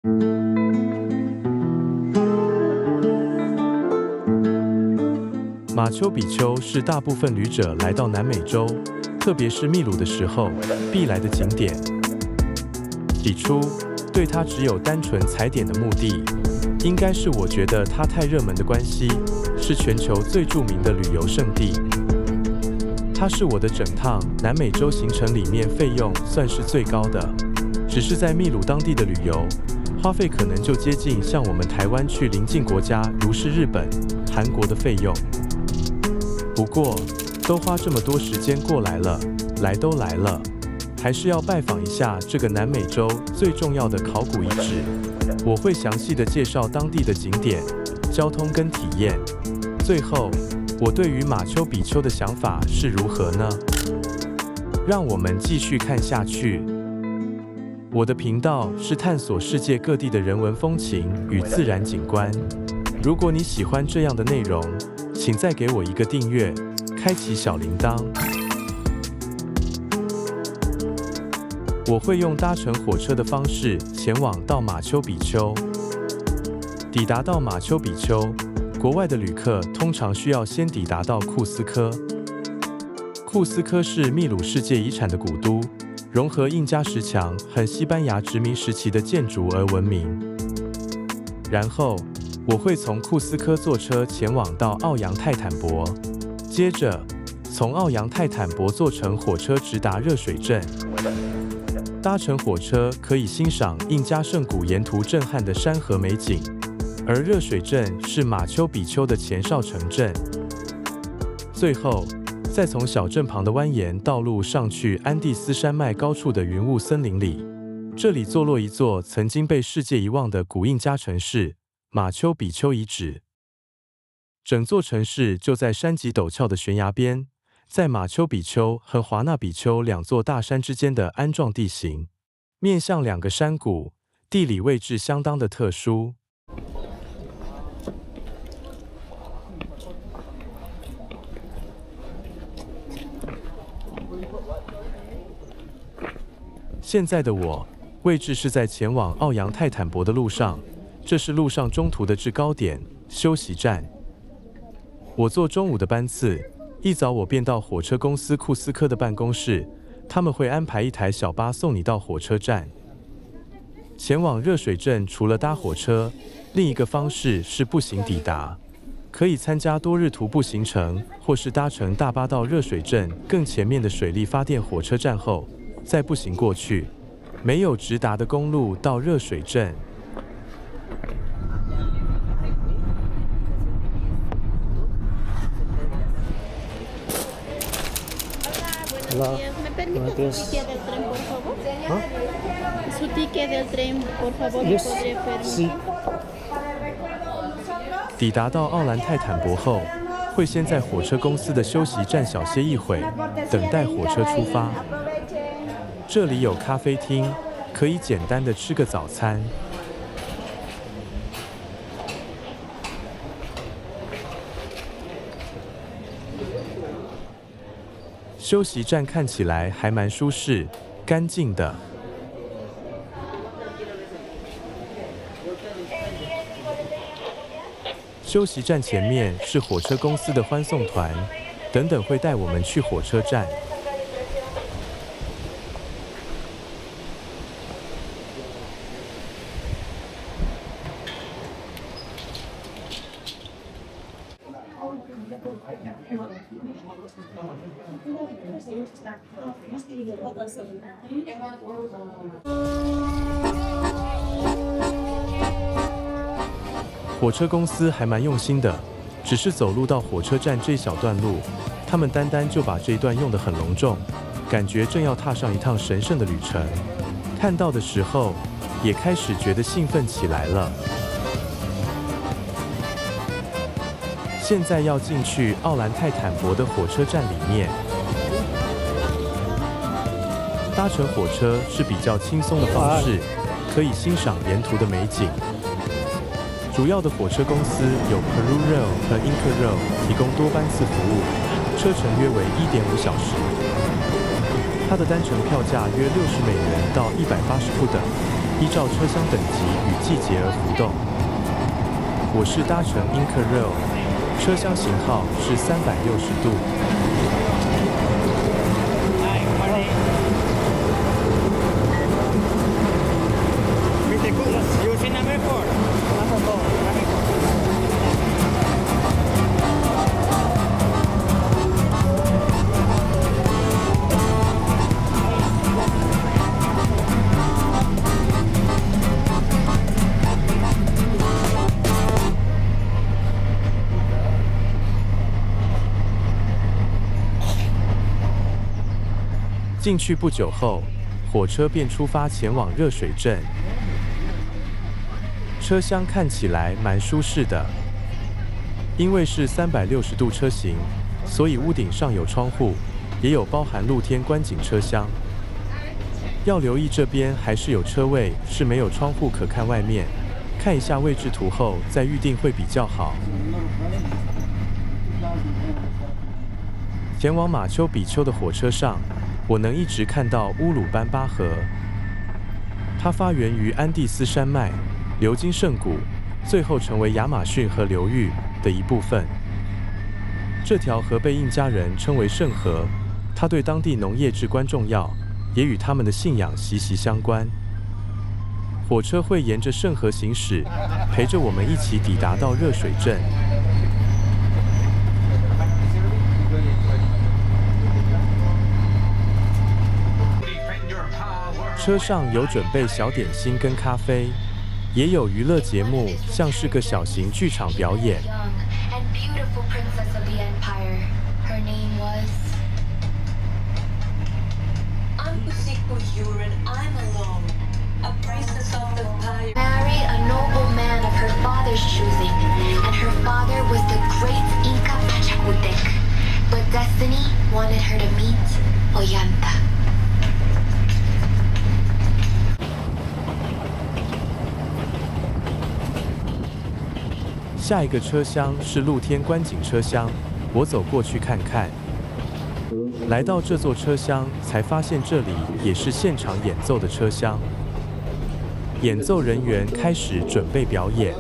马丘比丘是大部分旅者来到南美洲，特别是秘鲁的时候必来的景点。起初，对它只有单纯踩点的目的，应该是我觉得它太热门的关系，是全球最著名的旅游胜地。它是我的整趟南美洲行程里面费用算是最高的，只是在秘鲁当地的旅游，花费可能就接近像我们台湾去邻近国家，如是日本、韩国的费用。不过，都花这么多时间过来了，来都来了，还是要拜访一下这个南美洲最重要的考古遗址。我会详细的介绍当地的景点、交通跟体验。最后，我对于马丘比丘的想法是如何呢？让我们继续看下去。我的频道是探索世界各地的人文风情与自然景观。如果你喜欢这样的内容，请再给我一个订阅，开启小铃铛。我会用搭乘火车的方式前往到马丘比丘。抵达到马丘比丘，国外的旅客通常需要先抵达到库斯科。库斯科是秘鲁世界遗产的古都，融合印加石墙和西班牙殖民时期的建筑而闻名。然后，我会从库斯科坐车前往到奥扬泰坦博，接着从奥扬泰坦博坐乘火车直达热水镇。搭乘火车可以欣赏印加圣谷沿途震撼的山河美景，而热水镇是马丘比丘的前哨城镇。最后，再从小镇旁的蜿蜒道路上去安第斯山脉高处的云雾森林里，这里坐落一座曾经被世界遗忘的古印加城市——马丘比丘遗址。整座城市就在山脊陡峭的悬崖边，在马丘比丘和华纳比丘两座大山之间的鞍状地形，面向两个山谷，地理位置相当的特殊。现在的我位置是在前往奥扬泰坦博的路上，这是路上中途的制高点休息站。我坐中午的班次，一早我便到火车公司库斯科的办公室，他们会安排一台小巴送你到火车站。前往热水镇除了搭火车，另一个方式是步行抵达，可以参加多日徒步行程，或是搭乘大巴到热水镇更前面的水力发电火车站后，再步行过去。没有直达的公路到热水镇。Hola, ¿Me permite buenos su días. ticket del tren, por favor? ¿Ah? Su ticket del tren, por favor, ¿me Yes, podría permitir? sí. 抵达到奥兰泰坦博后，会先在火车公司的休息站小歇一会，等待火车出发。这里有咖啡厅，可以简单的吃个早餐。休息站看起来还蛮舒适、干净的。休息站前面是火车公司的欢送团，等等会带我们去火车站。火车公司还蛮用心的，只是走路到火车站这小段路，他们单单就把这一段用得很隆重，感觉正要踏上一趟神圣的旅程。看到的时候，也开始觉得兴奋起来了。现在要进去奥兰泰坦博的火车站里面。搭乘火车是比较轻松的方式，可以欣赏沿途的美景。主要的火车公司有 Peru Rail 和 Inca Rail 提供多班次服务，车程约为1.5小时。它的单程票价约60美元到180不等，依照车厢等级与季节而浮动。我是搭乘 Interrail， 车厢型号是360度。进去不久后，火车便出发前往热水镇。车厢看起来蛮舒适的，因为是360度车型，所以屋顶上有窗户，也有包含露天观景车厢。要留意这边还是有车位是没有窗户可看外面，看一下位置图后再预定会比较好。前往马丘比丘的火车上，我能一直看到乌鲁班巴河，它发源于安第斯山脉，流经圣谷，最后成为亚马逊河流域的一部分。这条河被印加人称为圣河，它对当地农业至关重要，也与他们的信仰息息相关。火车会沿着圣河行驶，陪着我们一起抵达到热水镇。车上有准备小点心跟咖啡，也有娱乐节目，像是个小型剧场表演。Married a noble man of her father's choosing, and her father was the great Inca Pachacutec. But destiny wanted her to meet Ollanta. 下一个车厢是露天观景车厢，我走过去看看。来到这座车厢，才发现这里也是现场演奏的车厢。演奏人员开始准备表演。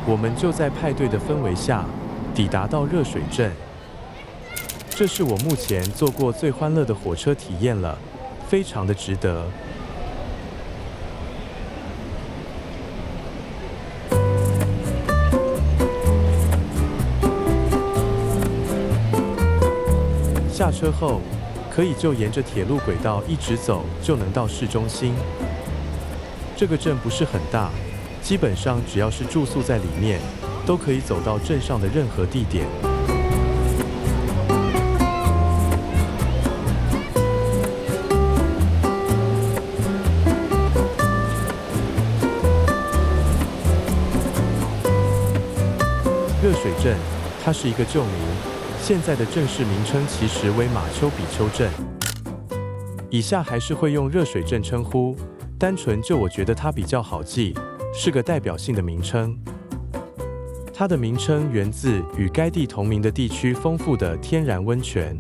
我们就在派对的氛围下抵达到热水镇。这是我目前坐过最欢乐的火车体验了，非常的值得。下车后，可以就沿着铁路轨道一直走，就能到市中心。这个镇不是很大，基本上只要是住宿在里面，都可以走到镇上的任何地点。热水镇，它是一个旧名。现在的正式名称其实为马丘比丘镇，以下还是会用热水镇称呼，单纯就我觉得它比较好记，是个代表性的名称。它的名称源自与该地同名的地区丰富的天然温泉。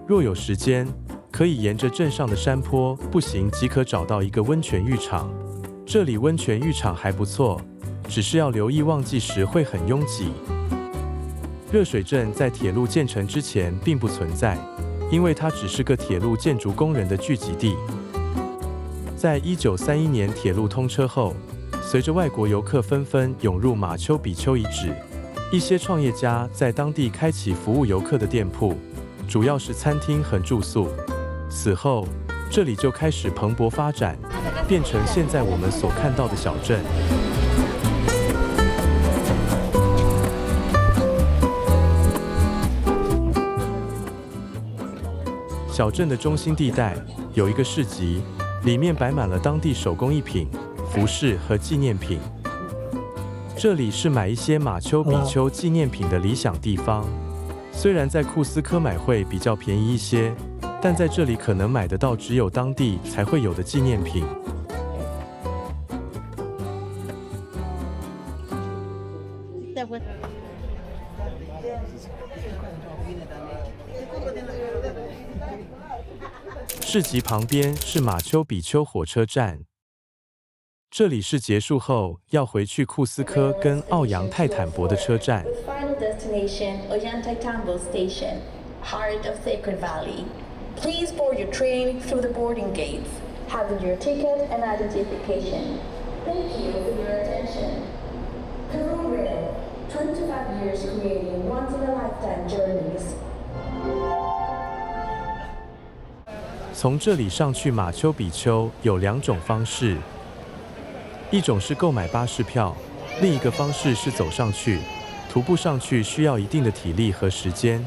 若有时间，可以沿着镇上的山坡步行即可找到一个温泉浴场，这里温泉浴场还不错，只是要留意旺季时会很拥挤。热水镇在铁路建成之前并不存在，因为它只是个铁路建筑工人的聚集地。在1931年铁路通车后，随着外国游客纷纷涌入马丘比丘遗址，一些创业家在当地开启服务游客的店铺，主要是餐厅和住宿。此后，这里就开始蓬勃发展，变成现在我们所看到的小镇。小镇的中心地带有一个市集，里面摆满了当地手工艺品、服饰和纪念品。这里是买一些马丘比丘纪念品的理想地方。虽然在库斯科买会比较便宜一些，但在这里可能买得到只有当地才会有的纪念品。市集旁边是马丘比丘火车站，这里是结束后要回去库斯科跟奥扬泰坦博的车站。Final destination, Ollantaytambo Station, heart of Sacred Valley. Please board your train through the boarding gates. Have your ticket and identification. Thank you for your attention. Peru Rail, 25 years creating once-in-a-lifetime journeys. 从这里上去马丘比丘有两种方式，一种是购买巴士票，另一个方式是走上去。徒步上去需要一定的体力和时间。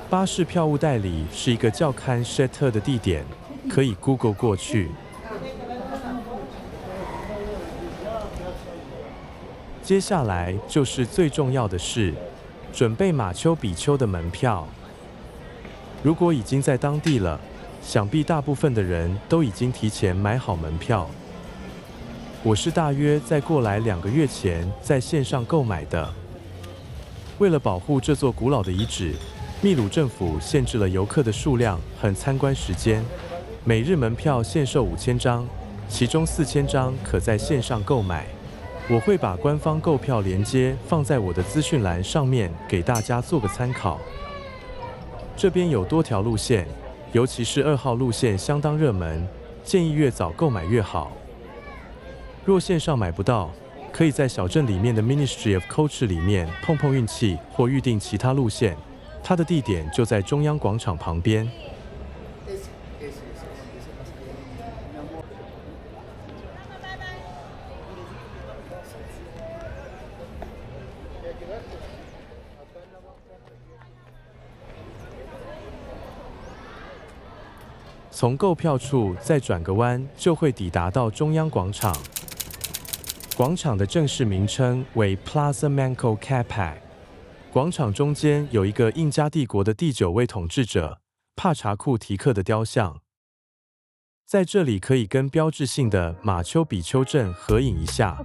巴士票务代理是一个叫堪舍特的地点，可以 Google 过去。接下来就是最重要的事，准备马丘比丘的门票。如果已经在当地了，想必大部分的人都已经提前买好门票。我是大约在过来2个月前在线上购买的。为了保护这座古老的遗址，秘鲁政府限制了游客的数量和参观时间，每日门票限售5000张，其中4000张可在线上购买。我会把官方购票链接放在我的资讯栏上面，给大家做个参考。这边有多条路线，尤其是2号路线相当热门，建议越早购买越好。若线上买不到，可以在小镇里面的 Ministry of Culture 里面碰碰运气，或预定其他路线。它的地点就在中央广场旁边。从购票处再转个弯，就会抵达到中央广场。广场的正式名称为 Plaza Manco Capac。广场中间有一个印加帝国的第9位统治者帕查库提克的雕像，在这里可以跟标志性的马丘比丘镇合影一下。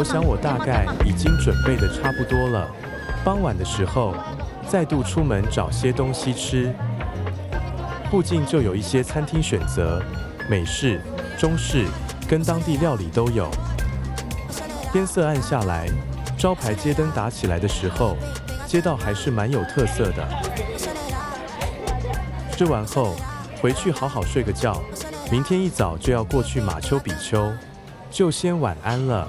我想我大概已经准备的差不多了。傍晚的时候，再度出门找些东西吃。附近就有一些餐厅选择，美式、中式跟当地料理都有。天色暗下来，招牌街灯打起来的时候，街道还是蛮有特色的。吃完后，回去好好睡个觉，明天一早就要过去马丘比丘，就先晚安了。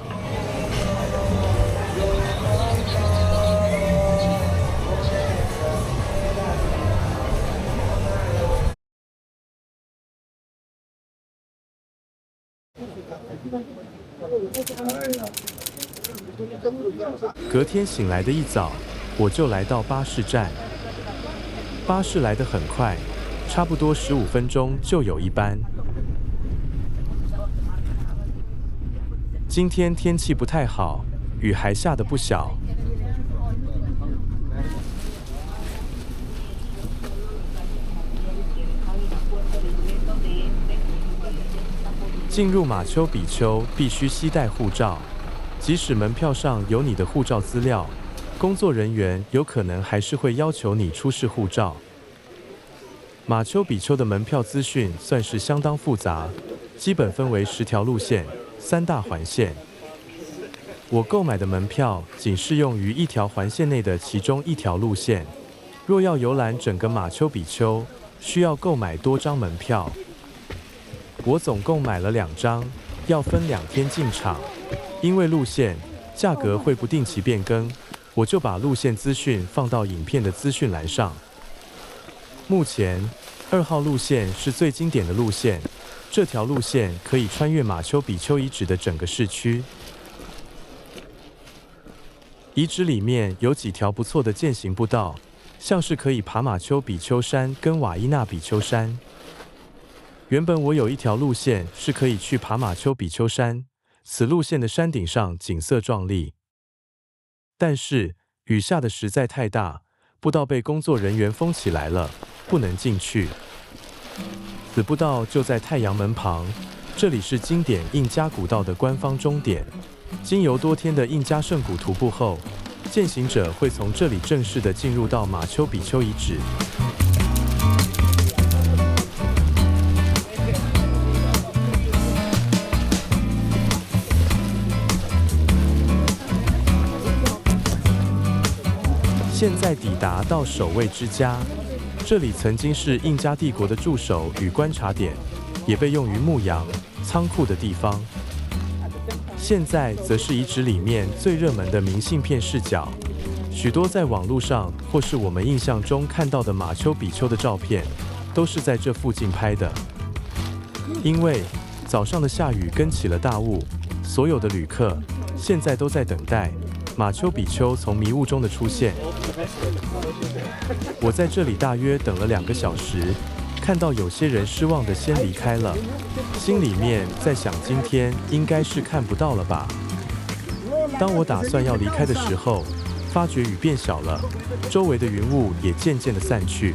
隔天醒来的一早，我就来到巴士站。巴士来得很快，差不多15分钟就有一班。今天天气不太好，雨还下得不小。进入马丘比丘必须携带护照，即使门票上有你的护照资料，工作人员有可能还是会要求你出示护照。马丘比丘的门票资讯算是相当复杂，基本分为10条路线、3大环线。我购买的门票仅适用于1条环线内的其中1条路线。若要游览整个马丘比丘，需要购买多张门票。我总共买了2张，要分2天进场。因为路线价格会不定期变更，我就把路线资讯放到影片的资讯栏上。目前2号路线是最经典的路线，这条路线可以穿越马丘比丘遗址的整个市区。遗址里面有几条不错的健行步道，像是可以爬马丘比丘山跟瓦伊纳比丘山。原本我有1条路线是可以去爬马丘比丘山，此路线的山顶上景色壮丽，但是雨下的实在太大，步道被工作人员封起来了，不能进去。此步道就在太阳门旁，这里是经典印加古道的官方终点。经由多天的印加圣谷徒步后，健行者会从这里正式的进入到马丘比丘遗址。现在抵达到守卫之家，这里曾经是印加帝国的驻守与观察点，也被用于牧羊、仓库的地方。现在则是遗址里面最热门的明信片视角，许多在网络上或是我们印象中看到的马丘比丘的照片，都是在这附近拍的。因为早上的下雨跟起了大雾，所有的旅客现在都在等待马丘比丘从迷雾中的出现。我在这里大约等了2个小时，看到有些人失望的先离开了，心里面在想今天应该是看不到了吧。当我打算要离开的时候，发觉雨变小了，周围的云雾也渐渐的散去，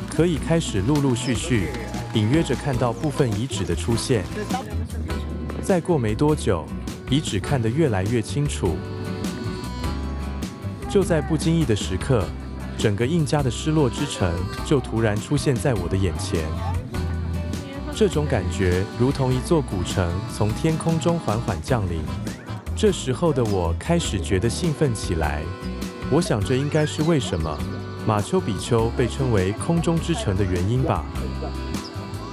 可以开始陆陆续续隐约着看到部分遗址的出现。再过没多久，遗址看得越来越清楚。就在不经意的时刻，整个印加的失落之城就突然出现在我的眼前。这种感觉如同一座古城从天空中缓缓降临。这时候的我开始觉得兴奋起来，我想这应该是为什么马丘比丘被称为空中之城的原因吧。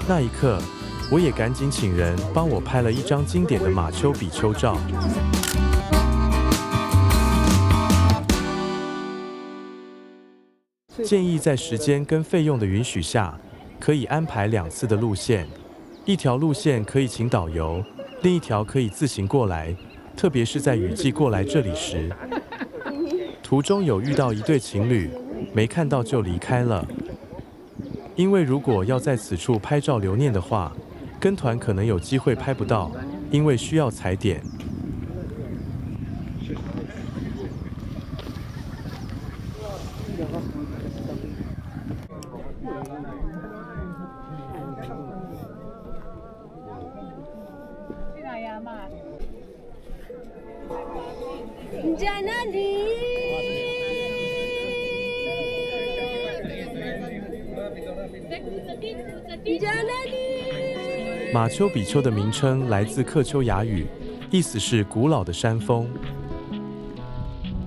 那一刻，我也赶紧请人帮我拍了一张经典的马丘比丘照。建议在时间跟费用的允许下，可以安排2次的路线，一条路线可以请导游，另一条可以自行过来，特别是在雨季过来这里时。途中有遇到一对情侣，没看到就离开了。因为如果要在此处拍照留念的话，跟团可能有机会拍不到，因为需要踩点。马丘比丘的名称来自克丘雅语，意思是古老的山峰。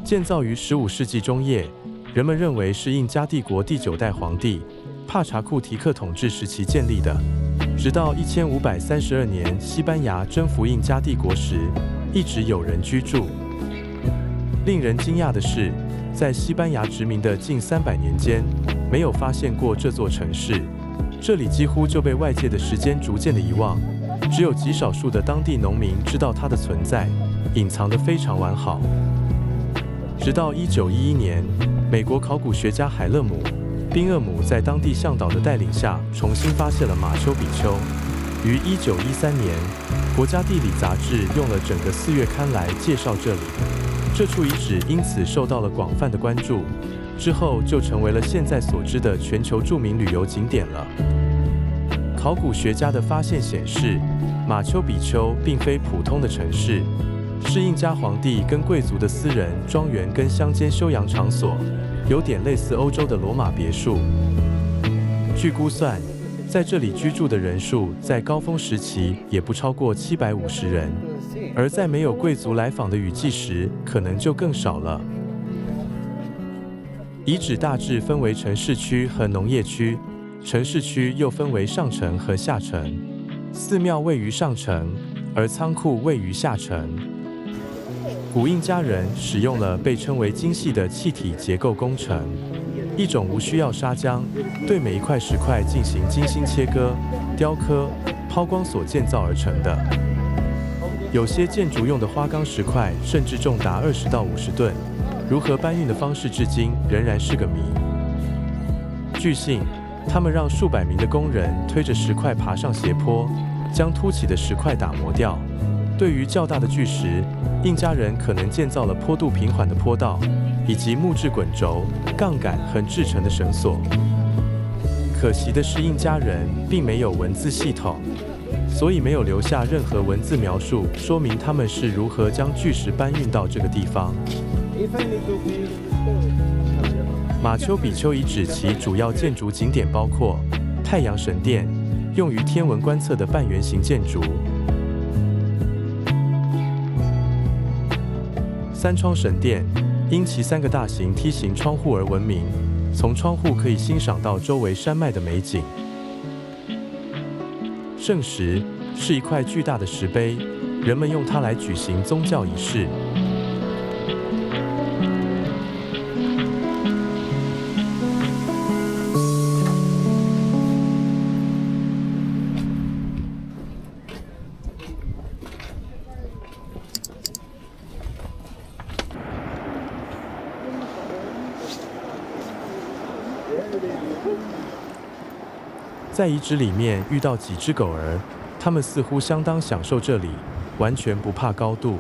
建造于15世纪中叶，人们认为是印加帝国第9代皇帝帕查库提克统治时期建立的。直到1532年西班牙征服印加帝国时，一直有人居住。令人惊讶的是，在西班牙殖民的近300年间，没有发现过这座城市。这里几乎就被外界的时间逐渐的遗忘，只有极少数的当地农民知道它的存在，隐藏得非常完好。直到1911年，美国考古学家海勒姆·宾厄姆在当地向导的带领下，重新发现了马丘比丘。于1913年，国家地理杂志用了整个4月刊来介绍这里，这处遗址因此受到了广泛的关注。之后就成为了现在所知的全球著名旅游景点了。考古学家的发现显示，马丘比丘并非普通的城市，是印加皇帝跟贵族的私人庄园跟乡间休养场所，有点类似欧洲的罗马别墅。据估算，在这里居住的人数在高峰时期也不超过750人，而在没有贵族来访的雨季时，可能就更少了。遗址大致分为城市区和农业区，城市区又分为上城和下城。寺庙位于上城，而仓库位于下城。古印加人使用了被称为精细的气体结构工程，一种无需要砂浆，对每一块石块进行精心切割、雕刻、抛光所建造而成的。有些建筑用的花岗石块甚至重达20到50吨。如何搬运的方式至今仍然是个谜。据信，他们让数百名的工人推着石块爬上斜坡，将凸起的石块打磨掉。对于较大的巨石，印加人可能建造了坡度平缓的坡道，以及木质滚轴、杠杆和制成的绳索。可惜的是，印加人并没有文字系统，所以没有留下任何文字描述，说明他们是如何将巨石搬运到这个地方。马丘比丘遗址其主要建筑景点包括太阳神殿，用于天文观测的半圆形建筑；三窗神殿，因其3个大型梯形窗户而闻名，从窗户可以欣赏到周围山脉的美景。圣石是一块巨大的石碑，人们用它来举行宗教仪式。在遗址里面遇到几只狗儿，它们似乎相当享受这里，完全不怕高度。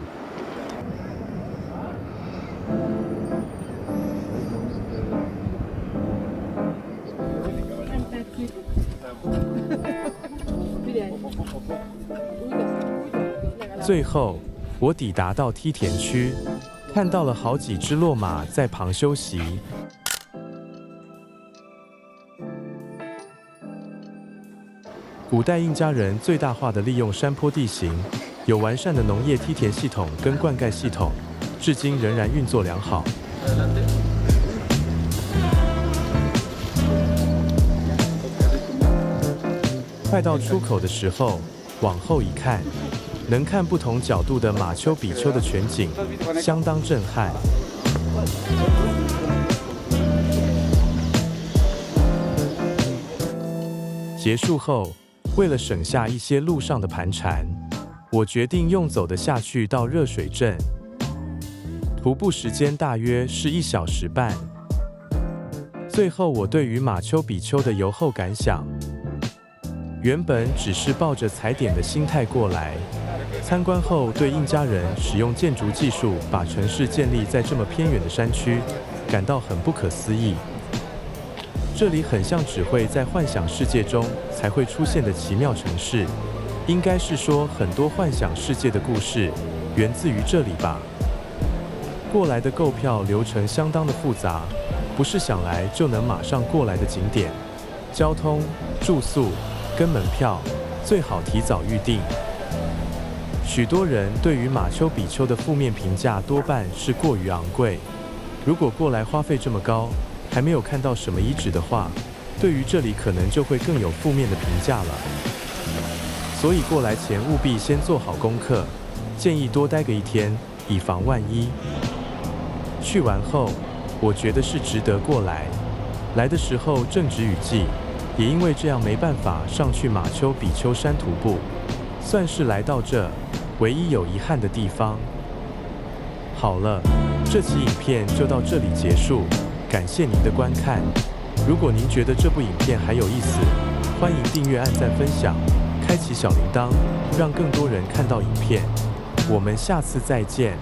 最后，我抵达到梯田区，看到了好几只骆马在旁休息。古代印加人最大化地利用山坡地形，有完善的农业梯田系统跟灌溉系统，至今仍然运作良好。快到出口的时候，往后一看，能看不同角度的马丘比丘的全景，相当震撼。结束后，为了省下一些路上的盘缠，我决定用走的下去到热水镇。徒步时间大约是1小时半。最后，我对于马丘比丘的游后感想：原本只是抱着踩点的心态过来，参观后对印加人使用建筑技术把城市建立在这么偏远的山区，感到很不可思议。这里很像只会在幻想世界中才会出现的奇妙城市，应该是说很多幻想世界的故事源自于这里吧。过来的购票流程相当的复杂，不是想来就能马上过来的景点。交通、住宿跟门票最好提早预定。许多人对于马丘比丘的负面评价多半是过于昂贵。如果过来花费这么高，还没有看到什么遗址的话，对于这里可能就会更有负面的评价了。所以过来前务必先做好功课，建议多待个1天，以防万一。去完后，我觉得是值得过来。来的时候正值雨季，也因为这样没办法上去马丘比丘山徒步，算是来到这唯一有遗憾的地方。好了，这期影片就到这里结束，感谢您的观看。如果您觉得这部影片还有意思，欢迎订阅、按赞、分享，开启小铃铛，让更多人看到影片。我们下次再见。